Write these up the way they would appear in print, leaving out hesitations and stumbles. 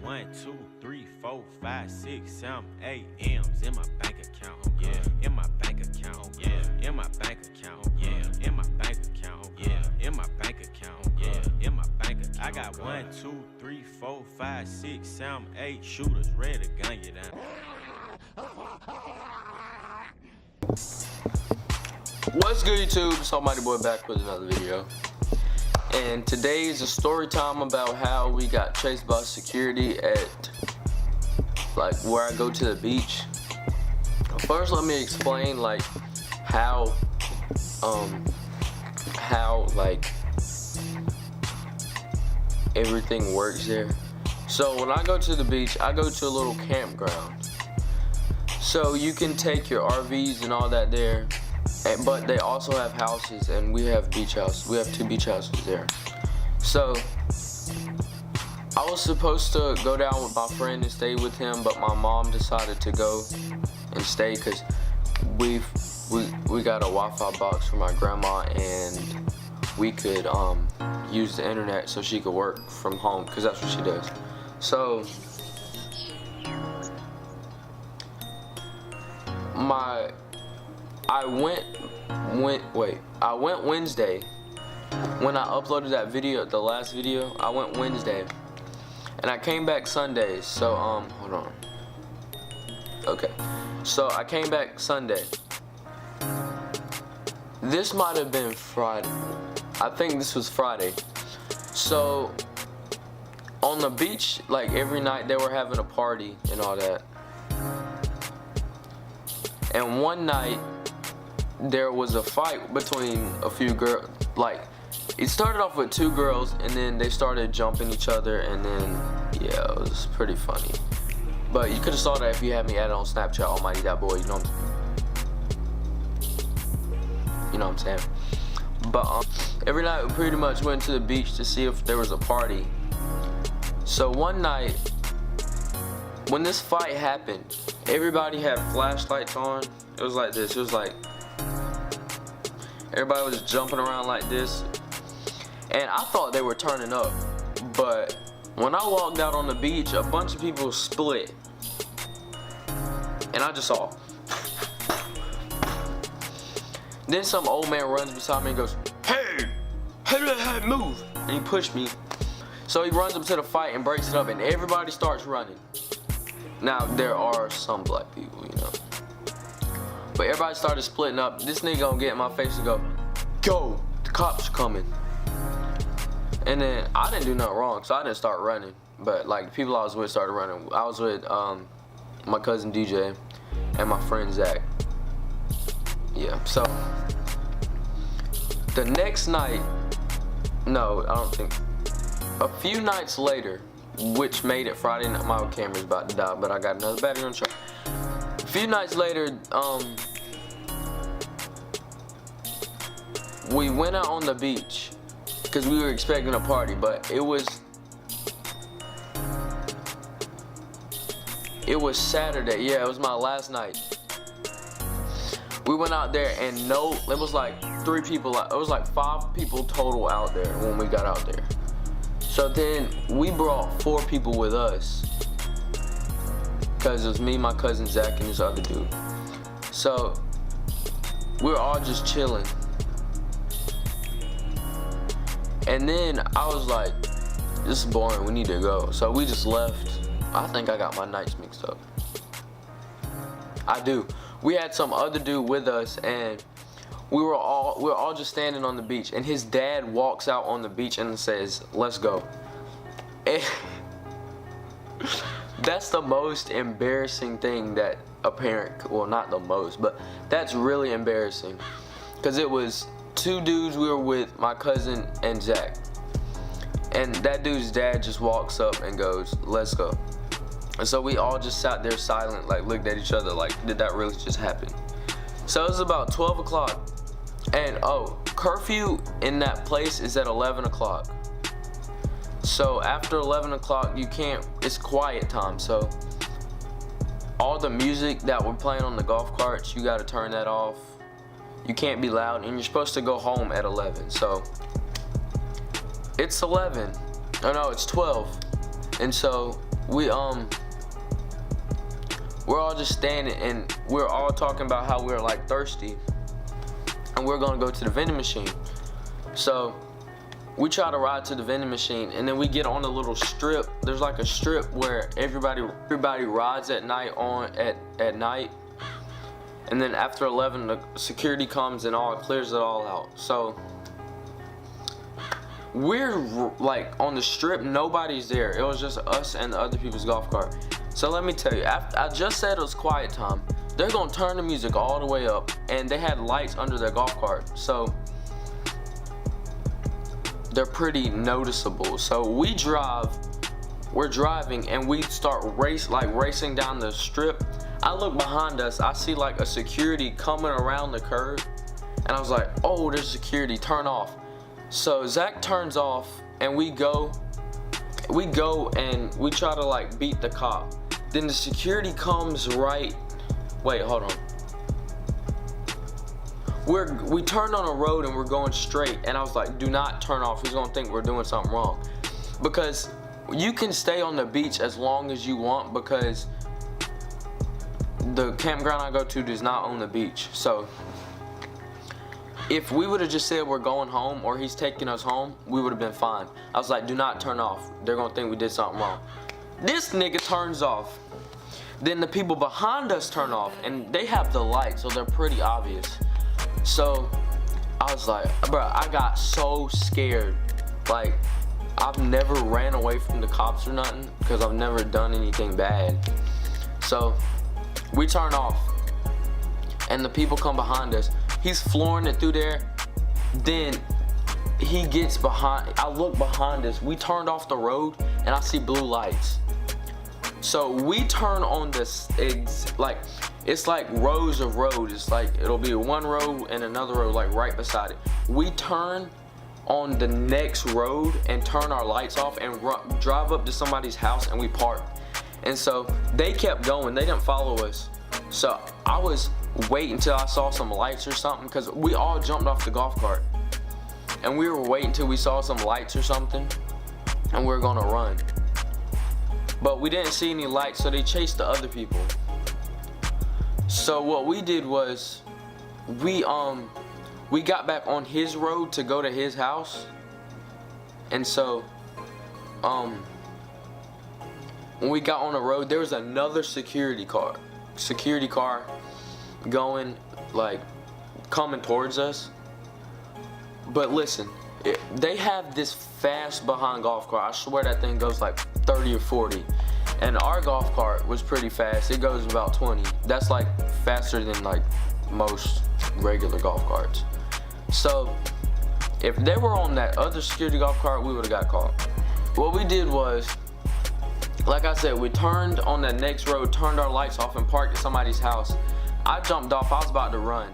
1, 2, 3, 4, 5, 6, 7, 8 M's in my bank account. Yeah, in my bank account. Yeah, in my bank account. Yeah, in my bank account. Yeah, in my bank account. Yeah, in my bank account. I got 1, 2, 3, 4, 5, 6, 7, 8 shooters ready to gun you down. What's good, YouTube? It's Almighty Boy back with another video. And today is a story time about how we got chased by security at where I go to the beach. First, let me explain how everything works there. So when I go to the beach, I go to a little campground. So you can take your RVs and all that there. But they also have houses, and we have beach houses. We have 2 beach houses there. So I was supposed to go down with my friend and stay with him, but my mom decided to go and stay because we got a Wi-Fi box for my grandma, and we could use the internet so she could work from home because that's what she does. So I went Wednesday. When I uploaded that video, the last video, I went Wednesday. And I came back Sunday. So, hold on. Okay. So, I came back Sunday. This might have been Friday. I think this was Friday. So, on the beach, every night they were having a party and all that. And one night, there was a fight between a few girls. It started off with 2 girls, and then they started jumping each other, and then yeah, it was pretty funny. But you could have saw that if you had me added on Snapchat, Almighty that boy. You know what I'm saying? But every night we pretty much went to the beach to see if there was a party. So one night, when this fight happened, everybody had flashlights on. It was like this. It was like everybody was jumping around like this, and I thought they were turning up. But when I walked out on the beach, a bunch of people split, and I just saw. Then some old man runs beside me and goes, "Hey, move!" And he pushed me. So he runs up to the fight and breaks it up, and everybody starts running. Now there are some black people, you know. But everybody started splitting up. This nigga gonna get in my face and go, "Go, the cops are coming." And then I didn't do nothing wrong, so I didn't start running. But the people I was with started running. I was with my cousin DJ and my friend Zach. Yeah, so the next night, no, I don't think, a few nights later, which made it Friday night. My camera's about to die, but I got another battery on the charge. A few nights later, we went out on the beach because we were expecting a party, but it was Saturday. Yeah, it was my last night. We went out there, and it was 3 people. It was 5 people total out there when we got out there. So then we brought 4 people with us, because it was me, my cousin Zach, and this other dude. So we were all just chilling. And then I was like, this is boring, we need to go. So we just left. I think I got my nights mixed up. I do. We had some other dude with us, and we were all just standing on the beach, and his dad walks out on the beach and says, "Let's go." And that's the most embarrassing thing that a parent, well, not the most, but that's really embarrassing, because it was 2 dudes we were with, my cousin and Zach, and that dude's dad just walks up and goes, "Let's go." And so we all just sat there silent, looked at each other did that really just happen? So it was about 12 o'clock, and curfew in that place is at 11 o'clock. So after 11 o'clock, you can't, it's quiet time. So all the music that we're playing on the golf carts, you gotta turn that off. You can't be loud, and you're supposed to go home at 11. So it's 11. Oh no, it's 12. And so we're all just standing and we're all talking about how we're like thirsty and we're gonna go to the vending machine. So we try to ride to the vending machine and then we get on a little strip. There's like a strip where everybody rides at night at night. And then after 11, the security comes and clears it all out. So we're like on the strip, nobody's there. It was just us and the other people's golf cart. So let me tell you, after I just said it was quiet time, they're gonna turn the music all the way up, and they had lights under their golf cart, so they're pretty noticeable. So we're driving and we start racing down the strip. I look behind us, I see like a security coming around the curve, and I was like, oh, there's security, turn off. So Zach turns off and we go and we try to like beat the cop. Then the security comes wait, hold on. We turned on a road and we're going straight, and I was like, do not turn off, he's gonna think we're doing something wrong. Because you can stay on the beach as long as you want, because the campground I go to does not own the beach. So if we would have just said we're going home or he's taking us home, we would have been fine. I was like, do not turn off, they're gonna think we did something wrong. This nigga turns off. Then the people behind us turn off, and they have the light, so they're pretty obvious. So I was like, bro, I got so scared. Like, I've never ran away from the cops or nothing, because I've never done anything bad. So we turn off, and the people come behind us. He's flooring it through there. Then he gets behind. I look behind us. We turned off the road, and I see blue lights. So we turn on this, like, it's like rows of roads. It's like, it'll be one road and another road like right beside it. We turn on the next road and turn our lights off and drive up to somebody's house, and we park. And so they kept going, they didn't follow us. So I was waiting until I saw some lights or something, because we all jumped off the golf cart. And we were waiting until we saw some lights or something, and we were gonna run. But we didn't see any lights, so they chased the other people. So what we did was, we got back on his road to go to his house. And so, when we got on the road, there was another security car going, like, coming towards us. But listen, they have this fast behind golf cart. I swear that thing goes like 30 or 40. And our golf cart was pretty fast. It goes about 20. That's like faster than like most regular golf carts. So if they were on that other security golf cart, we would have got caught. What we did was, like I said, we turned on that next road, turned our lights off, and parked at somebody's house. I jumped off, I was about to run,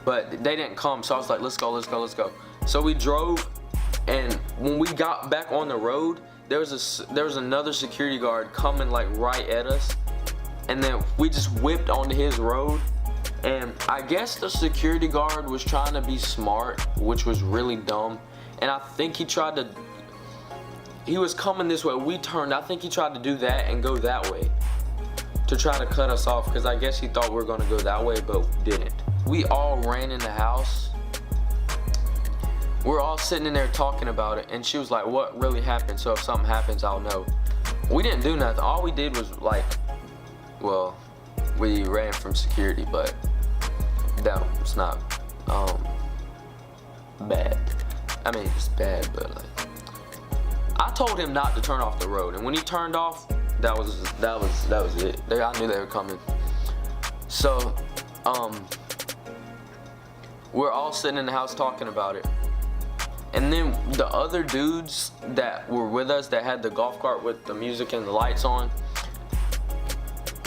but they didn't come, so I was like, let's go, let's go, let's go. So we drove, and when we got back on the road, there was another security guard coming like right at us, and then we just whipped onto his road. And I guess the security guard was trying to be smart, which was really dumb. And I think he was coming this way, we turned, I think he tried to do that and go that way to try to cut us off, because I guess he thought we were gonna go that way, but we didn't. We all ran in the house. We're all sitting in there talking about it, and she was like, what really happened? So if something happens, I'll know. We didn't do nothing. All we did was like, well, we ran from security, but that was not bad. I mean, it's bad, but like, I told him not to turn off the road, and when he turned off, that was it. I knew they were coming. So, we're all sitting in the house talking about it. And then the other dudes that were with us that had the golf cart with the music and the lights on,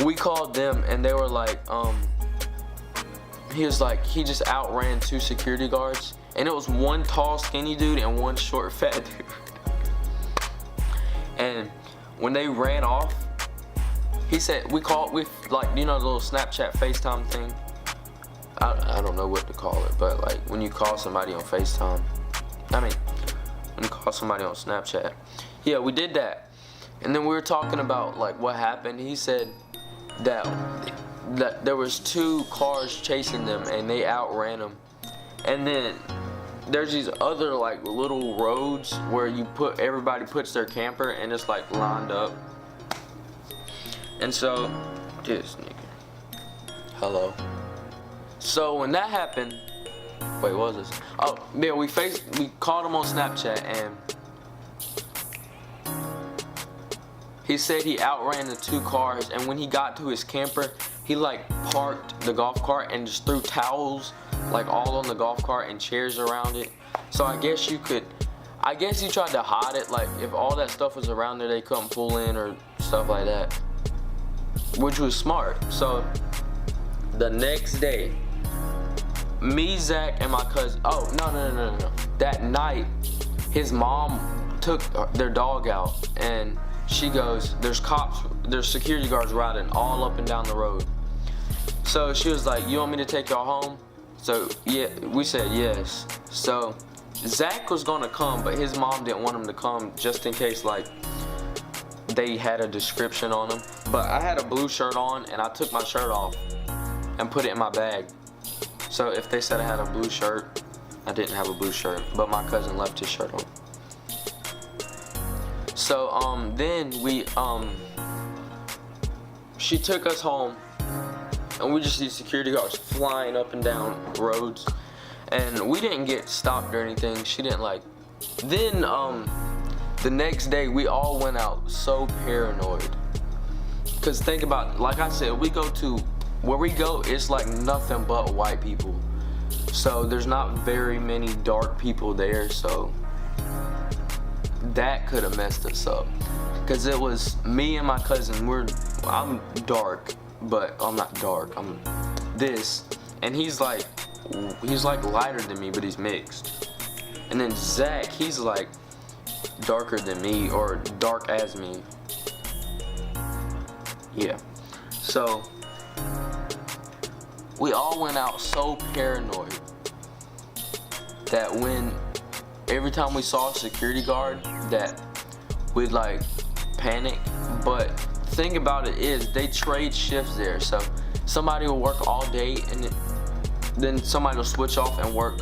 we called them, and they were like, he was like, he just outran 2 security guards, and it was one tall skinny dude and one short fat dude. And when they ran off, he said, we like, you know, the little Snapchat FaceTime thing? I don't know what to call it, but like when you call somebody on FaceTime, when you call somebody on Snapchat. Yeah, we did that. And then we were talking about like what happened. He said that there was 2 cars chasing them and they outran them. And then there's these other like little roads where everybody puts their camper and it's like lined up. And so, this nigga. Hello. So when that happened, wait, what was this? Oh, yeah, we called him on Snapchat and he said he outran the 2 cars, and when he got to his camper, he like parked the golf cart and just threw towels like all on the golf cart and chairs around it. So I guess he tried to hide it, like if all that stuff was around there they couldn't pull in or stuff like that, which was smart. So the next day, me, Zach, and my cousin, oh, no. That night, his mom took their dog out and she goes, there's security guards riding all up and down the road. So she was like, you want me to take y'all home? So yeah, we said yes. So Zach was gonna come, but his mom didn't want him to come just in case like they had a description on him. But I had a blue shirt on and I took my shirt off and put it in my bag. So if they said I had a blue shirt, I didn't have a blue shirt, but my cousin left his shirt on. So then she took us home and we just see security guards flying up and down roads, and we didn't get stopped or anything. She didn't like. Then the next day we all went out so paranoid, cause think about it, like I said, where we go, it's like nothing but white people. So there's not very many dark people there, so that could have messed us up. Cause it was me and my cousin, I'm dark, but I'm not dark, I'm this. And he's like lighter than me, but he's mixed. And then Zach, he's like darker than me, or dark as me. Yeah. So we all went out so paranoid that every time we saw a security guard, that we'd like panic. But the thing about it is they trade shifts there, so somebody will work all day and then somebody will switch off and work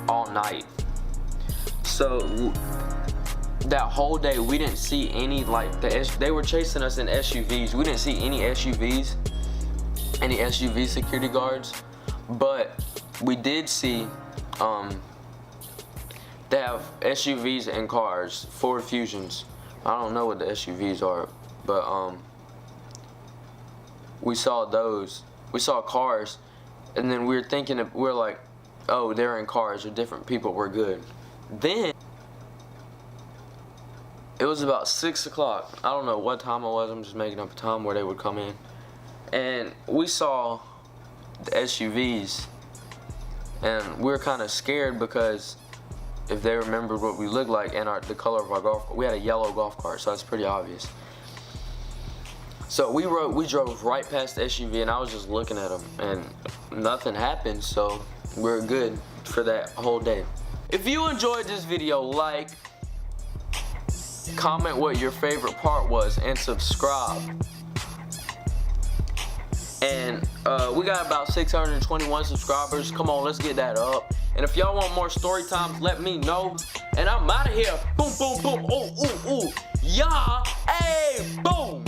all night. So that whole day we didn't see any like they were chasing us in SUVs. We didn't see any SUV security guards, but we did see they have SUVs and cars, Ford Fusions. I don't know what the SUVs are, but we saw those. We saw cars, and then we were like, oh, they're in cars, they're different people, we're good. Then it was about 6 o'clock. I don't know what time it was, I'm just making up a time where they would come in. And we saw the SUVs, and we were kind of scared because if they remembered what we looked like and the color of our golf cart. We had a yellow golf cart, so that's pretty obvious. So we drove right past the SUV, and I was just looking at them, and nothing happened, so we're good for that whole day. If you enjoyed this video, like, comment what your favorite part was, and subscribe. And we got about 621 subscribers. Come on, let's get that up. And if y'all want more story times, let me know. And I'm out of here. Boom, boom, boom. Ooh, ooh, ooh. Yeah. Hey, boom.